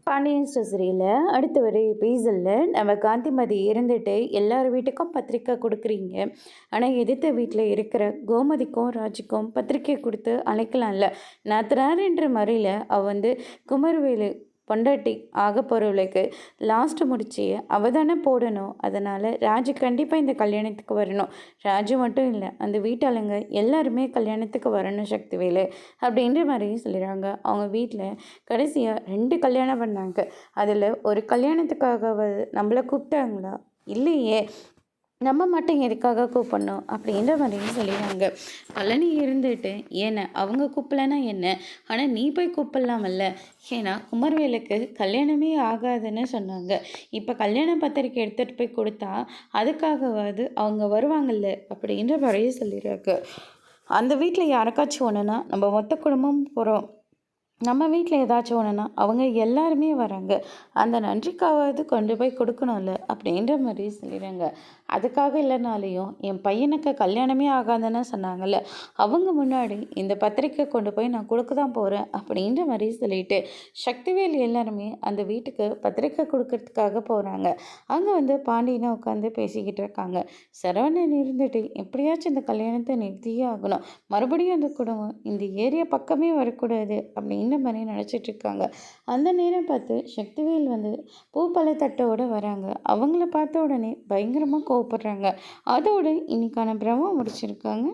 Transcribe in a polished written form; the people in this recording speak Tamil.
பாண்டியன் ஸ்டோரியில் அடுத்த ஒரு எபிசோடில் நம்ம காந்திமதி இருந்துட்டு எல்லார் வீட்டுக்கும் பத்திரிக்கை கொடுக்குறீங்க. ஆனால் எதிர்த்த வீட்டில் இருக்கிற கோமதிக்கும் ராஜுக்கும் பத்திரிக்கை கொடுத்து அழைக்கலாம்ல. நாத்தனார்ன்ற முறையில் அவள் குமரவேலு பொண்டாட்டி ஆக போகிறவளுக்கு லாஸ்ட்டு முடிச்சு அவள் தானே போடணும். அதனால் ராஜு கண்டிப்பாக இந்த கல்யாணத்துக்கு வரணும். ராஜு மட்டும் இல்லை, அந்த வீட்டாளுங்க எல்லாருமே கல்யாணத்துக்கு வரணும் சக்திவேலு அப்படின்ற மாதிரி சொல்லிடுறாங்க. அவங்க வீட்டில் கடைசியாக 2 கல்யாணம் பண்ணாங்க. அதில் ஒரு கல்யாணத்துக்காக நம்மளை கூப்பிட்டாங்களா? இல்லையே, நம்ம மட்டும் எதுக்காக கூப்பிடணும் அப்படின்ற மாதிரியும் சொல்லிடுறாங்க. பழனி இருந்துட்டு ஏன்னா அவங்க கூப்பிடலன்னா என்ன, ஆனால் நீ போய் கூப்பிடலாமல்ல. ஏன்னா குமரவேலுக்கு கல்யாணமே ஆகாதுன்னு சொன்னாங்க. இப்போ கல்யாண பத்திரிக்கை எடுத்துகிட்டு போய் கொடுத்தா அதுக்காகவாது அவங்க வருவாங்கல்ல அப்படின்ற மாதிரியும் சொல்லிடுறாங்க. அந்த வீட்டில் யாருக்காச்சும் ஒன்றுனா நம்ம மொத்த குடும்பம் போகிறோம். நம்ம வீட்டில் ஏதாச்சும் ஒன்றுனா அவங்க எல்லாருமே வராங்க. அந்த நன்றிக்காவது கொண்டு போய் கொடுக்கணும்ல அப்படின்ற மாதிரி சொல்லிடுறாங்க. அதுக்காக இல்லைனாலையும் என் பையனுக்கு கல்யாணமே ஆகாதுன்னு சொன்னாங்கல்ல, அவங்க முன்னாடி இந்த பத்திரிக்கை கொண்டு போய் நான் கொடுக்க தான் போகிறேன் அப்படின்ற மாதிரி சொல்லிட்டு சக்திவேல் எல்லாருமே அந்த வீட்டுக்கு பத்திரிக்கை கொடுக்கறதுக்காக போகிறாங்க. அங்கே பாண்டியனை உட்காந்து பேசிக்கிட்டு இருக்காங்க. சரவணன் இருந்துட்டு எப்படியாச்சும் இந்த கல்யாணத்தை நிறுத்தியே ஆகணும், மறுபடியும் அந்த குடும்பம் இந்த ஏரியா பக்கமே வரக்கூடாது அப்படின்னு மாதிரி நினச்சிட்டு இருக்காங்க. அந்த நேரம் பார்த்து சக்திவேல் பூப்பழ தட்டோட வராங்க. அவங்கள பார்த்த உடனே பயங்கரமாக கோவப்படுறாங்க. அதோட இன்னைக்கான பிரமோ முடிச்சிருக்காங்க.